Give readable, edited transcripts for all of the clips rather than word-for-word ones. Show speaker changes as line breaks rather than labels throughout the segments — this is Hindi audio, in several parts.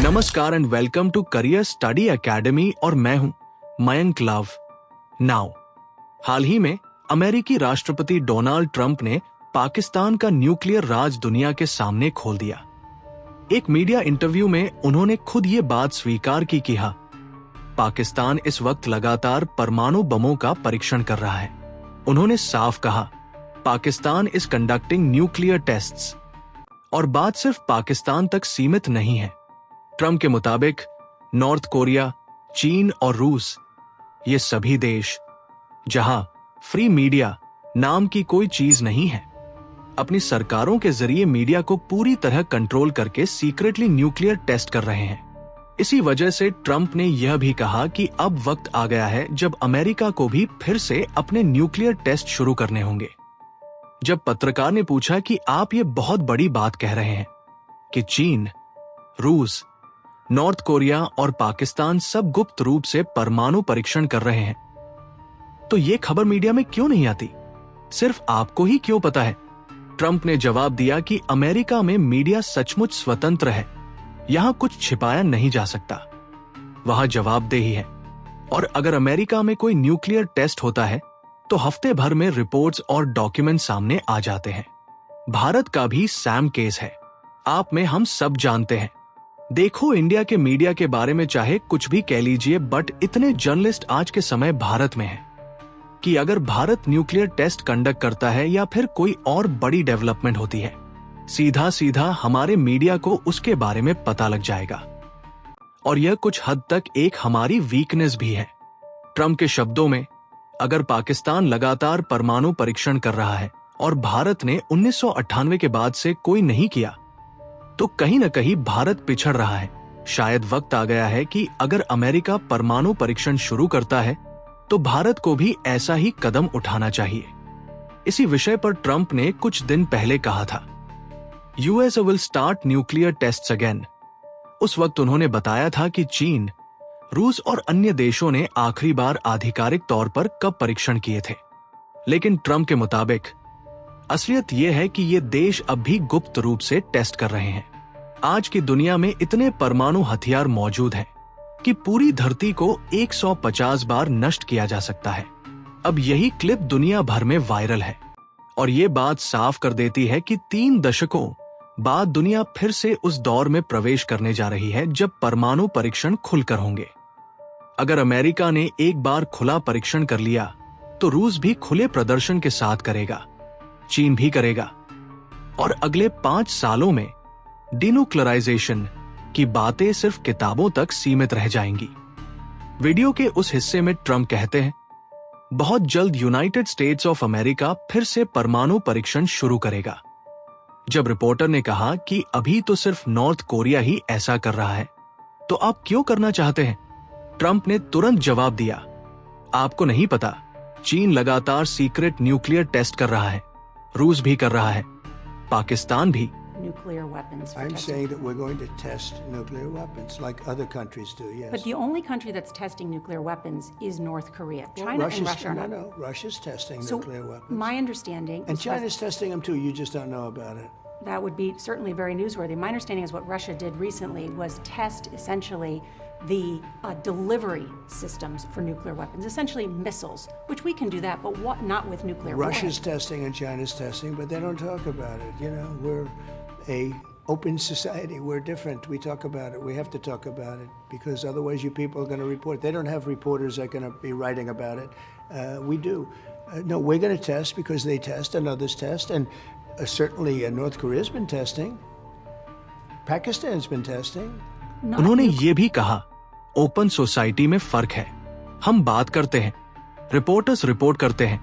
नमस्कार and welcome to career study academy और मैं हूं मयंक लव। नाउ हाल ही में अमेरिकी राष्ट्रपति डोनाल्ड ट्रंप ने पाकिस्तान का न्यूक्लियर राज दुनिया के सामने खोल दिया। एक मीडिया इंटरव्यू में उन्होंने खुद ये बात स्वीकार की कि हाँ, पाकिस्तान इस वक्त लगातार परमाणु बमों का परीक्षण कर रहा है। उन्होंने साफ कहा, Pakistan is conducting nuclear tests. और बात सिर्फ पाकिस्तान तक सीमित नहीं है। ट्रंप के मुताबिक नॉर्थ कोरिया, चीन और रूस, ये सभी देश जहां फ्री मीडिया नाम की कोई चीज नहीं है, अपनी सरकारों के जरिए मीडिया को पूरी तरह कंट्रोल करके सीक्रेटली न्यूक्लियर टेस्ट कर रहे हैं। इसी वजह से ट्रंप ने यह भी कहा कि अब वक्त आ गया है जब अमेरिका को भी फिर से अपने न्यूक्लियर टेस्ट शुरू करने होंगे। जब पत्रकार ने पूछा कि आप ये बहुत बड़ी बात कह रहे हैं कि चीन, रूस, नॉर्थ कोरिया और पाकिस्तान सब गुप्त रूप से परमाणु परीक्षण कर रहे हैं, तो ये खबर मीडिया में क्यों नहीं आती? सिर्फ आपको ही क्यों पता है? ट्रंप ने जवाब दिया कि अमेरिका में मीडिया सचमुच स्वतंत्र है, यहां कुछ छिपाया नहीं जा सकता, वहां जवाबदेही है। और अगर अमेरिका में कोई न्यूक्लियर टेस्ट होता है तो हफ्ते भर में रिपोर्ट्स और डॉक्यूमेंट सामने आ जाते हैं। भारत का भी सैम केस है, आप में हम सब जानते हैं। देखो, इंडिया के मीडिया के बारे में चाहे कुछ भी कह लीजिए, बट इतने जर्नलिस्ट आज के समय भारत में हैं कि अगर भारत न्यूक्लियर टेस्ट कंडक्ट करता है या फिर कोई और बड़ी डेवलपमेंट होती है, सीधा सीधा हमारे मीडिया को उसके बारे में पता लग जाएगा। और यह कुछ हद तक एक हमारी वीकनेस भी है। ट्रंप के शब्दों में, अगर पाकिस्तान लगातार परमाणु परीक्षण कर रहा है और भारत ने 1998 के बाद से कोई नहीं किया, तो कहीं न कहीं भारत पिछड़ रहा है। शायद वक्त आ गया है कि अगर अमेरिका परमाणु परीक्षण शुरू करता है तो भारत को भी ऐसा ही कदम उठाना चाहिए। इसी विषय पर ट्रंप ने कुछ दिन पहले कहा था, US will start nuclear tests again. उस वक्त उन्होंने बताया था कि चीन, रूस और अन्य देशों ने आखिरी बार आधिकारिक तौर पर कब परीक्षण किए थे। लेकिन ट्रंप के मुताबिक असलियत यह है कि ये देश अब भी गुप्त रूप से टेस्ट कर रहे हैं। आज की दुनिया में इतने परमाणु हथियार मौजूद हैं कि पूरी धरती को 150 बार नष्ट किया जा सकता है। अब यही क्लिप दुनिया भर में वायरल है और ये बात साफ कर देती है कि 3 दशकों बाद दुनिया फिर से उस दौर में प्रवेश करने जा रही है जब परमाणु परीक्षण खुलकर होंगे। अगर अमेरिका ने एक बार खुला परीक्षण कर लिया तो रूस भी खुले प्रदर्शन के साथ करेगा, चीन भी करेगा, और अगले 5 सालों में डिन्यूक्लियराइजेशन की बातें सिर्फ किताबों तक सीमित रह जाएंगी। वीडियो के उस हिस्से में ट्रंप कहते हैं, बहुत जल्द यूनाइटेड स्टेट्स ऑफ अमेरिका फिर से परमाणु परीक्षण शुरू करेगा। जब रिपोर्टर ने कहा कि अभी तो सिर्फ नॉर्थ कोरिया ही ऐसा कर रहा है, तो आप क्यों करना चाहते हैं? ट्रंप ने तुरंत जवाब दिया, आपको नहीं पता, चीन लगातार सीक्रेट न्यूक्लियर टेस्ट कर रहा है, रूस भी कर रहा है, पाकिस्तान भी।
Nuclear weapons.
I'm saying that we're going to test nuclear weapons like other countries do, yes.
But the only country that's testing nuclear weapons is North Korea. China and Russia are not.
No, Russia's testing nuclear weapons.
My understanding
and China's testing them too, you just don't know about it.
That would be certainly very newsworthy. My understanding is what Russia did recently was test essentially the delivery systems for nuclear weapons, essentially missiles, which we can do that, but what, not with nuclear weapons.
Russia's testing and China's testing, but they don't talk about it. You know, we're a open society. We're different. We talk about it. We have to talk about it because otherwise you people are going to report. They don't have reporters that are going to be writing about it. We do. No, we're going to test because they test and others test. And certainly North Korea's been testing. Pakistan's been testing.
उन्होंने ये भी कहा, ओपन सोसाइटी में फर्क है। हम बात करते हैं, रिपोर्टर्स रिपोर्ट करते हैं,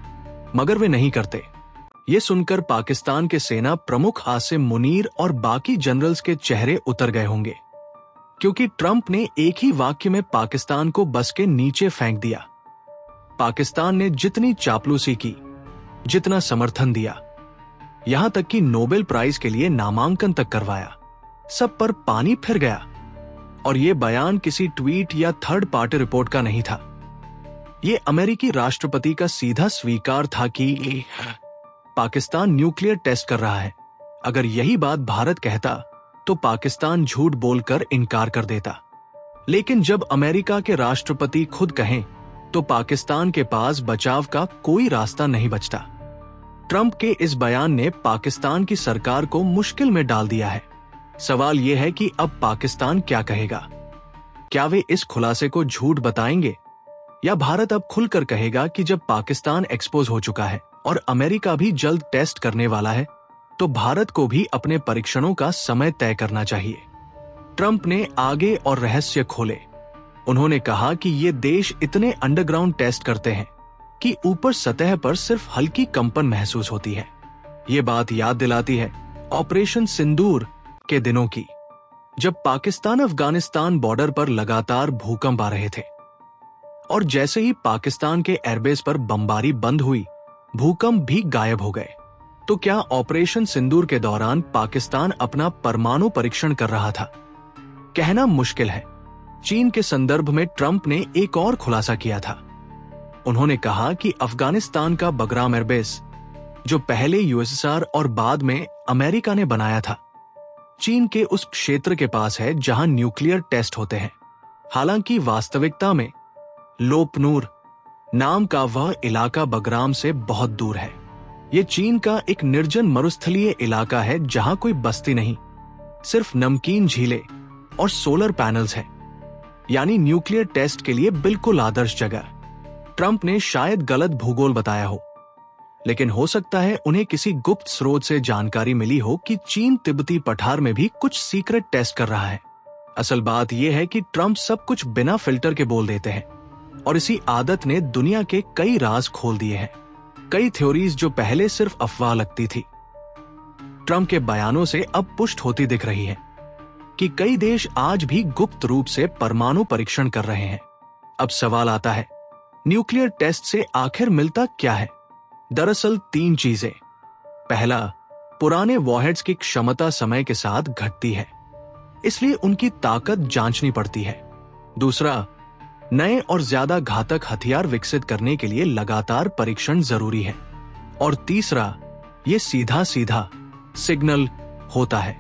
मगर वे नहीं करते। ये सुनकर पाकिस्तान के सेना प्रमुख आसिम मुनीर और बाकी जनरल्स के चेहरे उतर गए होंगे, क्योंकि ट्रंप ने एक ही वाक्य में पाकिस्तान को बस के नीचे फेंक दिया। पाकिस्तान ने जितनी चापलूसी की, जितना समर्थन दिया, यहां तक कि नोबेल प्राइज के लिए नामांकन तक करवाया, सब पर पानी फिर गया। और ये बयान किसी ट्वीट या थर्ड पार्टी रिपोर्ट का नहीं था, ये अमेरिकी राष्ट्रपति का सीधा स्वीकार था कि पाकिस्तान न्यूक्लियर टेस्ट कर रहा है। अगर यही बात भारत कहता तो पाकिस्तान झूठ बोलकर इनकार कर देता। लेकिन जब अमेरिका के राष्ट्रपति खुद कहें तो पाकिस्तान के पास बचाव का कोई रास्ता नहीं बचता। ट्रंप के इस बयान ने पाकिस्तान की सरकार को मुश्किल में डाल दिया है। सवाल यह है कि अब पाकिस्तान क्या कहेगा? क्या वे इस खुलासे को झूठ बताएंगे, या भारत अब खुलकर कहेगा कि जब पाकिस्तान एक्सपोज हो चुका है और अमेरिका भी जल्द टेस्ट करने वाला है, तो भारत को भी अपने परीक्षणों का समय तय करना चाहिए। ट्रंप ने आगे और रहस्य खोले। उन्होंने कहा कि ये देश इतने अंडरग्राउंड टेस्ट करते हैं कि ऊपर सतह पर सिर्फ हल्की कंपन महसूस होती है। ये बात याद दिलाती है ऑपरेशन सिंदूर के दिनों की, जब पाकिस्तान अफगानिस्तान बॉर्डर पर लगातार भूकंप आ रहे थे और जैसे ही पाकिस्तान के एयरबेस पर बमबारी बंद हुई, भूकंप भी गायब हो गए। तो क्या ऑपरेशन सिंदूर के दौरान पाकिस्तान अपना परमाणु परीक्षण कर रहा था? कहना मुश्किल है। चीन के संदर्भ में ट्रंप ने एक और खुलासा किया था। उन्होंने कहा कि अफगानिस्तान का बगराम एयरबेस, जो पहले यूएसएसआर और बाद में अमेरिका ने बनाया था, चीन के उस क्षेत्र के पास है जहां न्यूक्लियर टेस्ट होते हैं। हालांकि वास्तविकता में लोपनूर नाम का वह इलाका बगराम से बहुत दूर है। ये चीन का एक निर्जन मरुस्थलीय इलाका है जहां कोई बस्ती नहीं, सिर्फ नमकीन झीलें और सोलर पैनल्स हैं। यानी न्यूक्लियर टेस्ट के लिए बिल्कुल आदर्श जगह। ट्रंप ने शायद गलत भूगोल बताया हो, लेकिन हो सकता है उन्हें किसी गुप्त स्रोत से जानकारी मिली हो कि चीन तिब्बती पठार में भी कुछ सीक्रेट टेस्ट कर रहा है। असल बात यह है कि ट्रंप सब कुछ बिना फिल्टर के बोल देते हैं और इसी आदत ने दुनिया के कई राज खोल दिए हैं। कई थ्योरीज जो पहले सिर्फ अफवाह लगती थी, ट्रंप के बयानों से अब पुष्ट होती दिख रही है कि कई देश आज भी गुप्त रूप से परमाणु परीक्षण कर रहे हैं। अब सवाल आता है, न्यूक्लियर टेस्ट से आखिर मिलता क्या है? दरअसल 3 चीजें। पहला, पुराने वॉरहेड्स की क्षमता समय के साथ घटती है, इसलिए उनकी ताकत जांचनी पड़ती है। दूसरा, नए और ज्यादा घातक हथियार विकसित करने के लिए लगातार परीक्षण जरूरी है। और तीसरा, ये सीधा सीधा सिग्नल होता है,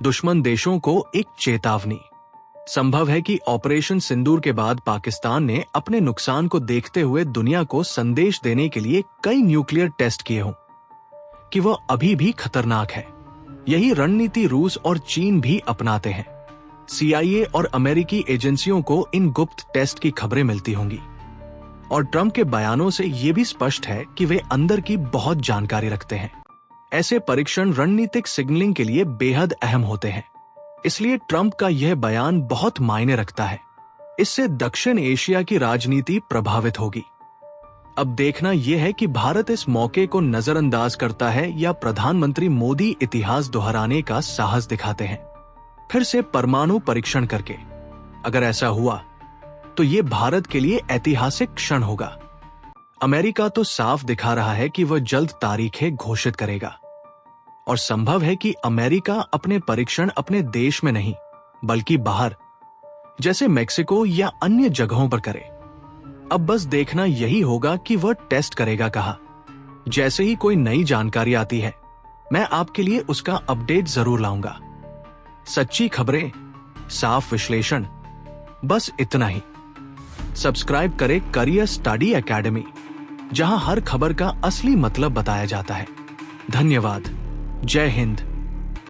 दुश्मन देशों को एक चेतावनी। संभव है कि ऑपरेशन सिंदूर के बाद पाकिस्तान ने अपने नुकसान को देखते हुए दुनिया को संदेश देने के लिए कई न्यूक्लियर टेस्ट किए हों कि वह अभी भी खतरनाक है। यही रणनीति रूस और चीन भी अपनाते हैं। CIA और अमेरिकी एजेंसियों को इन गुप्त टेस्ट की खबरें मिलती होंगी और ट्रंप के बयानों से यह भी स्पष्ट है कि वे अंदर की बहुत जानकारी रखते हैं। ऐसे परीक्षण रणनीतिक सिग्नलिंग के लिए बेहद अहम होते हैं, इसलिए ट्रंप का यह बयान बहुत मायने रखता है। इससे दक्षिण एशिया की राजनीति प्रभावित होगी। अब देखना यह है कि भारत इस मौके को नजरअंदाज करता है या प्रधानमंत्री मोदी इतिहास दोहराने का साहस दिखाते हैं, फिर से परमाणु परीक्षण करके। अगर ऐसा हुआ तो ये भारत के लिए ऐतिहासिक क्षण होगा। अमेरिका तो साफ दिखा रहा है कि वह जल्द तारीखें घोषित करेगा और संभव है कि अमेरिका अपने परीक्षण अपने देश में नहीं बल्कि बाहर, जैसे मेक्सिको या अन्य जगहों पर करे। अब बस देखना यही होगा कि वह टेस्ट करेगा कहाँ। जैसे ही कोई नई जानकारी आती है, मैं आपके लिए उसका अपडेट जरूर लाऊंगा। सच्ची खबरें, साफ विश्लेषण, बस इतना ही। सब्सक्राइब करें करियर स्टडी एकेडमी, जहां हर खबर का असली मतलब बताया जाता है। धन्यवाद। जय हिंद।